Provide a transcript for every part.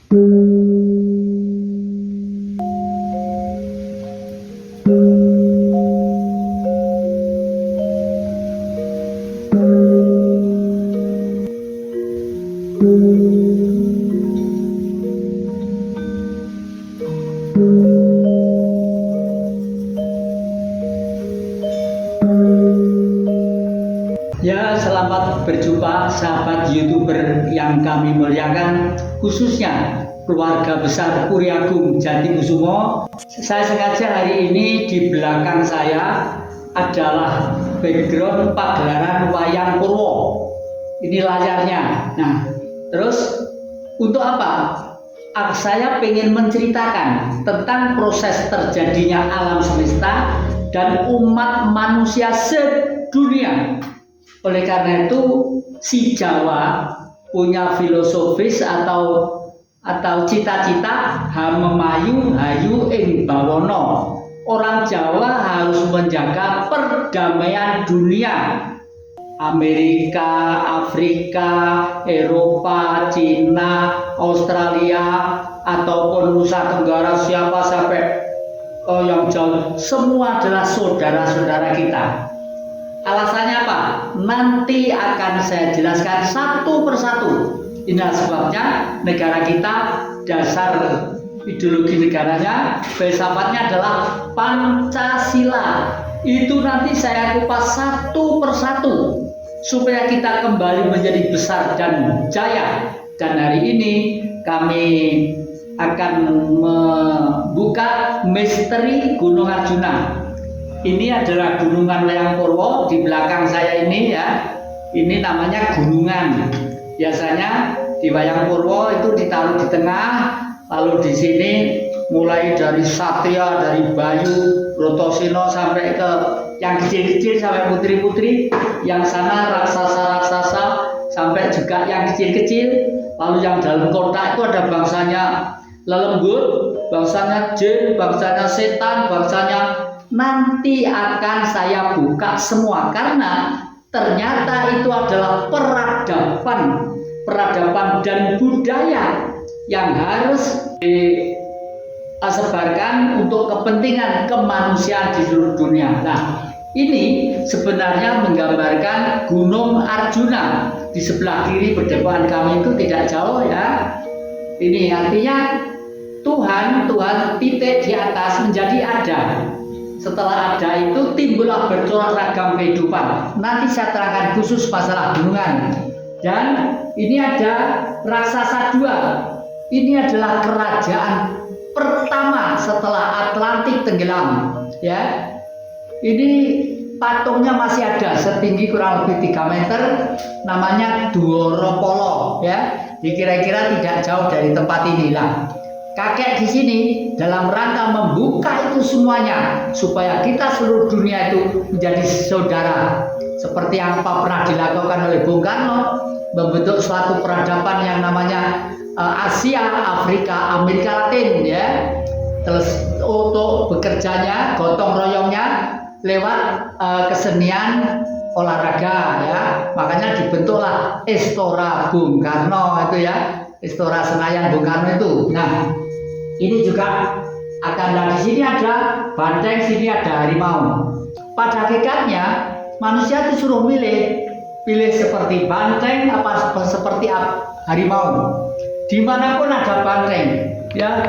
Ya, selamat berjumpa sahabat YouTuber yang kami muliakan, khususnya keluarga besar Puri Agung Jatikusumo. Saya sengaja hari ini di belakang saya adalah background pagelaran Wayang Purwo. Ini layarnya. Nah, terus untuk apa? Saya ingin menceritakan tentang proses terjadinya alam semesta dan umat manusia sedunia. Oleh karena itu, si Jawa punya filosofis atau cita-cita hamemayu hayu ing bawono. Orang Jawa harus menjaga perdamaian dunia. Amerika, Afrika, Eropa, Cina, Australia, ataupun Nusa Tenggara, siapa sampai yang jauh, semua adalah saudara-saudara kita. Alasannya apa? Nanti akan saya jelaskan satu persatu. Inilah sebabnya negara kita, dasar ideologi negaranya, filsafatnya adalah Pancasila. Itu nanti saya kupas satu persatu supaya kita kembali menjadi besar dan jaya. Dan hari ini kami akan membuka misteri Gunung Arjuna. Ini adalah Gunungan Wayang Purwo di belakang saya ini ya. Ini namanya gunungan. Biasanya di Wayang Purwo itu ditaruh di tengah, lalu di sini mulai dari Satya, dari Bayu, Brotosino sampai ke yang kecil-kecil sampai putri-putri, yang sana raksasa-raksasa sampai juga yang kecil-kecil. Lalu yang dalam kota itu ada bangsanya lelembut, bangsanya jin, bangsanya setan, bangsanya. Nanti akan saya buka semua karena ternyata itu adalah peradaban dan budaya yang harus disebarkan untuk kepentingan kemanusiaan di seluruh dunia. Nah, ini sebenarnya menggambarkan Gunung Arjuna. Di sebelah kiri berdepan kami itu tidak jauh ya. Ini artinya Tuhan titik di atas menjadi ada. Setelah ada itu timbullah bercorak ragam kehidupan. Nanti saya terangkan khusus masalah gunungan. Dan ini ada raksasa dua. Ini adalah kerajaan pertama setelah Atlantik tenggelam. Ya, ini patungnya masih ada setinggi kurang lebih 3 meter. Namanya Dworopolo. Ya, kira-kira tidak jauh dari tempat inilah. Kakek di sini dalam rangka membuka itu semuanya supaya kita seluruh dunia itu menjadi saudara. Seperti apa pernah dilakukan oleh Bung Karno, membentuk suatu peradaban yang namanya Asia, Afrika, Amerika Latin ya. Terus untuk bekerjanya, gotong royongnya lewat kesenian olahraga ya. Makanya dibentuklah Istora Bung Karno itu ya. Istora Senayan Bung Karno itu. Nah, ini juga akan di sini ada banteng, sini ada harimau. Pada hakikatnya manusia disuruh pilih seperti banteng apa seperti harimau. Dimanapun ada banteng, ya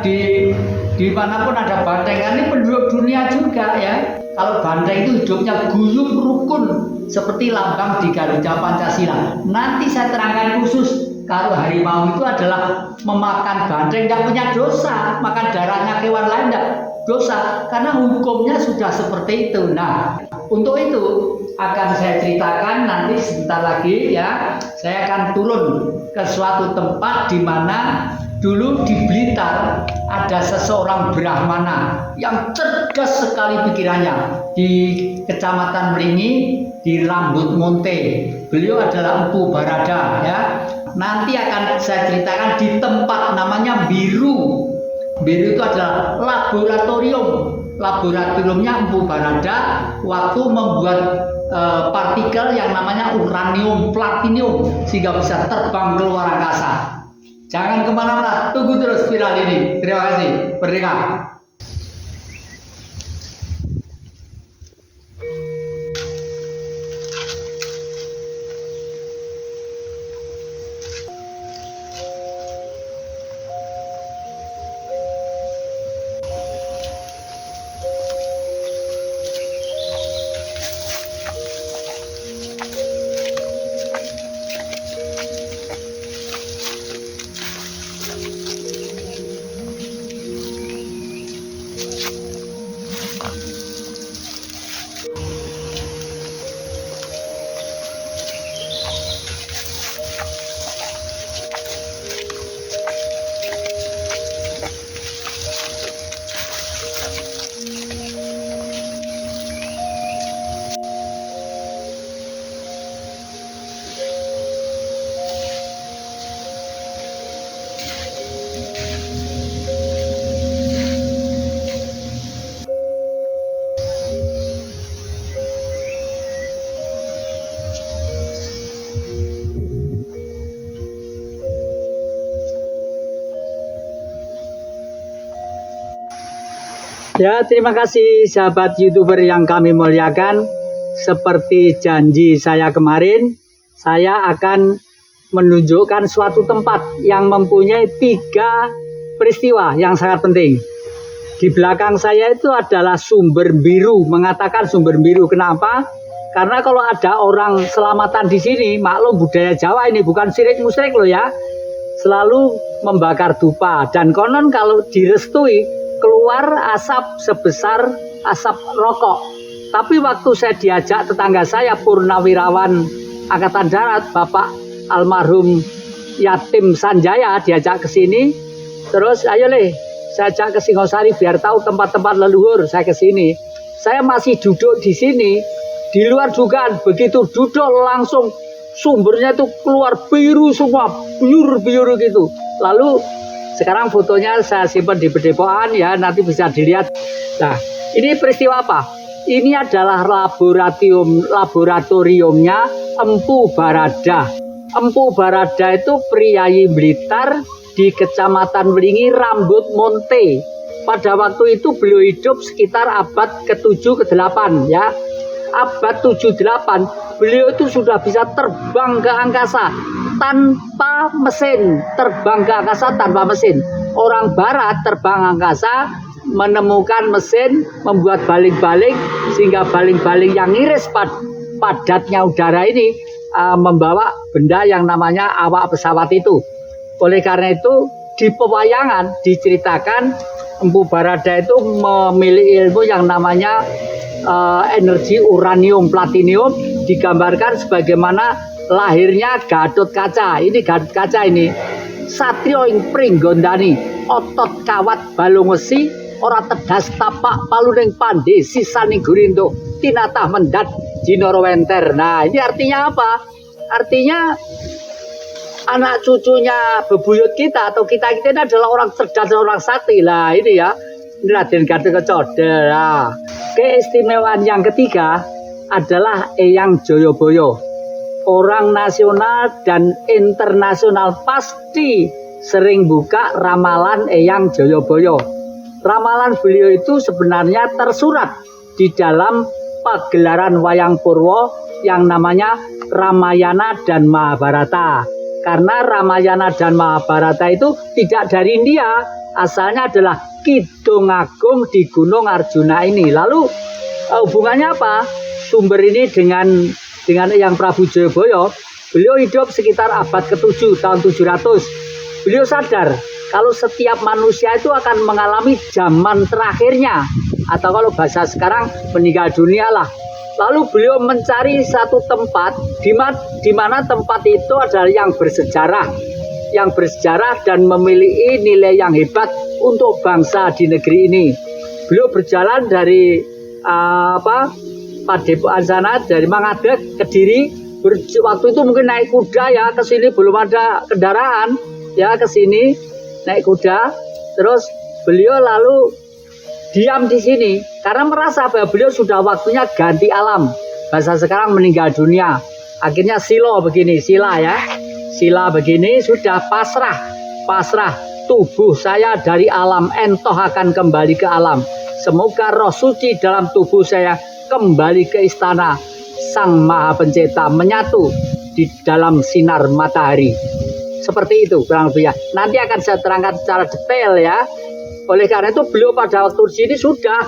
dimanapun ada banteng. Ini penduduk dunia juga ya. Kalau banteng itu hidupnya guyup rukun seperti lambang di Garuda Pancasila. Nanti saya terangkan khusus. Kalau harimau itu adalah memakan banteng, tidak punya dosa, makan darahnya hewan lain tidak dosa, karena hukumnya sudah seperti itu. Nah, untuk itu akan saya ceritakan nanti sebentar lagi ya. Saya akan turun ke suatu tempat di mana dulu di Blitar ada seseorang Brahmana yang cerdas sekali pikirannya di Kecamatan Melingi di Rambut Monte. Beliau adalah Empu Barada ya. Nanti akan saya ceritakan di tempat namanya Biru. Biru itu adalah laboratoriumnya Empu Barada waktu membuat partikel yang namanya uranium, platinum sehingga bisa terbang ke luar angkasa. Jangan kemana-mana, tunggu terus viral ini. Terima kasih. Merdeka. Ya, terima kasih sahabat YouTuber yang kami muliakan. Seperti janji saya kemarin, saya akan menunjukkan suatu tempat yang mempunyai 3 peristiwa yang sangat penting. Di belakang saya itu adalah sumber biru, mengatakan sumber biru. Kenapa? Karena kalau ada orang selamatan di sini, maklum budaya Jawa ini bukan syirik musyrik loh ya, selalu membakar dupa. Dan konon kalau direstui, keluar asap sebesar asap rokok. Tapi waktu saya diajak tetangga saya Purnawirawan Angkatan Darat, Bapak almarhum Yatim Sanjaya, diajak ke sini. Terus ayo Le, saya ajak ke Singosari biar tahu tempat-tempat leluhur. Saya ke sini. Saya masih duduk di sini, di luar dugaan. Begitu duduk langsung sumbernya itu keluar biru semua, biru-biru gitu. Lalu sekarang fotonya saya simpan di Pedepokan ya, nanti bisa dilihat. Nah, ini peristiwa apa? Ini adalah laboratoriumnya Empu Barada. Empu Barada itu priyayi Blitar di Kecamatan Wlingi, Rambut Monte. Pada waktu itu beliau hidup sekitar abad ke-7 ke-8 ya. Abad 7-8 beliau itu sudah bisa terbang ke angkasa tanpa mesin, terbang ke angkasa tanpa mesin. Orang barat terbang angkasa menemukan mesin, membuat baling-baling sehingga baling-baling yang iris padatnya udara ini membawa benda yang namanya awak pesawat itu. Oleh karena itu di pewayangan diceritakan Empu Barada itu memiliki ilmu yang namanya energi uranium platinium, digambarkan sebagaimana lahirnya Gatot Kaca. Ini Gatot Kaca ini satrio ing pringgondani, otot kawat balung wesi, ora tedas tapak paluning pande sisaning gurindo tinatah mendat jinoro wenter. Nah, ini artinya apa? Artinya anak cucunya bebuyut kita atau kita ini adalah orang cerdas dan orang sakti lah ini ya. Ini Raden Gatot Kaca. Nah, keistimewaan yang ketiga adalah Eyang Joyoboyo. Orang nasional dan internasional pasti sering buka ramalan Eyang Joyoboyo. Ramalan beliau itu sebenarnya tersurat di dalam pagelaran wayang Purwo yang namanya Ramayana dan Mahabharata. Karena Ramayana dan Mahabharata itu tidak dari India, asalnya adalah Kidung Agung di Gunung Arjuna ini. Lalu hubungannya apa? Sumber ini dengan Eyang Prabu Joyoboyo, beliau hidup sekitar abad ke-7 tahun 700. Beliau sadar kalau setiap manusia itu akan mengalami zaman terakhirnya, atau kalau bahasa sekarang meninggal dunia lah. Lalu beliau mencari satu tempat di mana tempat itu adalah yang bersejarah dan memiliki nilai yang hebat untuk bangsa di negeri ini. Beliau berjalan dari Padepokan sana, dari Mangadeg, Kediri. Waktu itu mungkin naik kuda ya ke sini, belum ada kendaraan ya, ke sini naik kuda. Terus beliau lalu diam di sini karena merasa bahwa beliau sudah waktunya ganti alam. Bahasa sekarang meninggal dunia. Akhirnya sila begini, sila ya. Sila begini sudah pasrah pasrah tubuh saya dari alam, entoh akan kembali ke alam. Semoga roh suci dalam tubuh saya kembali ke istana Sang Maha Pencipta, menyatu di dalam sinar matahari. Seperti itu kurang lebih ya. Nanti akan saya terangkan secara detail ya. Oleh karena itu beliau pada waktu di sini sudah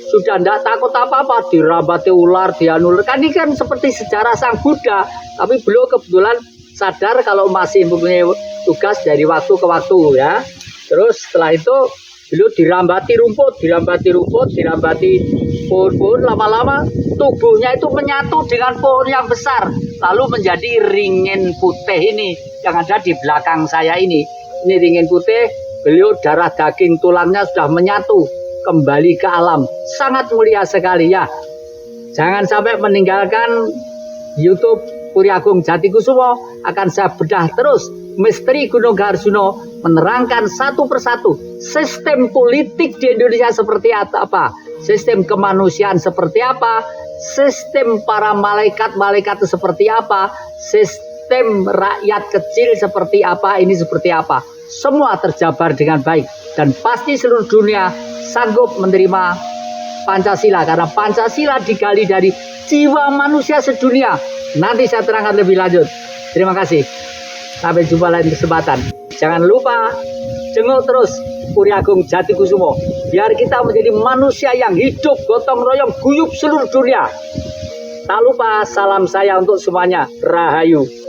tidak takut apa-apa, dirabati ular, dianulir. Kan ini kan seperti sejarah Sang Buddha. Tapi beliau kebetulan sadar kalau masih mempunyai tugas dari waktu ke waktu ya. Terus setelah itu beliau dirambati rumput, dirambati pohon-pohon. Lama-lama tubuhnya itu menyatu dengan pohon yang besar, lalu menjadi ringin putih ini yang ada di belakang saya ini. Ini ringin putih, beliau darah daging tulangnya sudah menyatu kembali ke alam. Sangat mulia sekali ya. Jangan sampai meninggalkan YouTube Puri Agung Jatikusumo, akan saya bedah terus misteri Gunung Gaharjuno, menerangkan satu persatu sistem politik di Indonesia seperti apa, sistem kemanusiaan seperti apa, sistem para malaikat-malaikat itu seperti apa, sistem rakyat kecil seperti apa, ini seperti apa. Semua terjabar dengan baik dan pasti seluruh dunia sanggup menerima Pancasila karena Pancasila digali dari jiwa manusia sedunia. Nanti saya terangkan lebih lanjut. Terima kasih. Sampai jumpa lain kesempatan. Jangan lupa jenguk terus Puri Agung Jatikusumo biar kita menjadi manusia yang hidup gotong royong guyup seluruh dunia. Tak lupa salam saya untuk semuanya. Rahayu.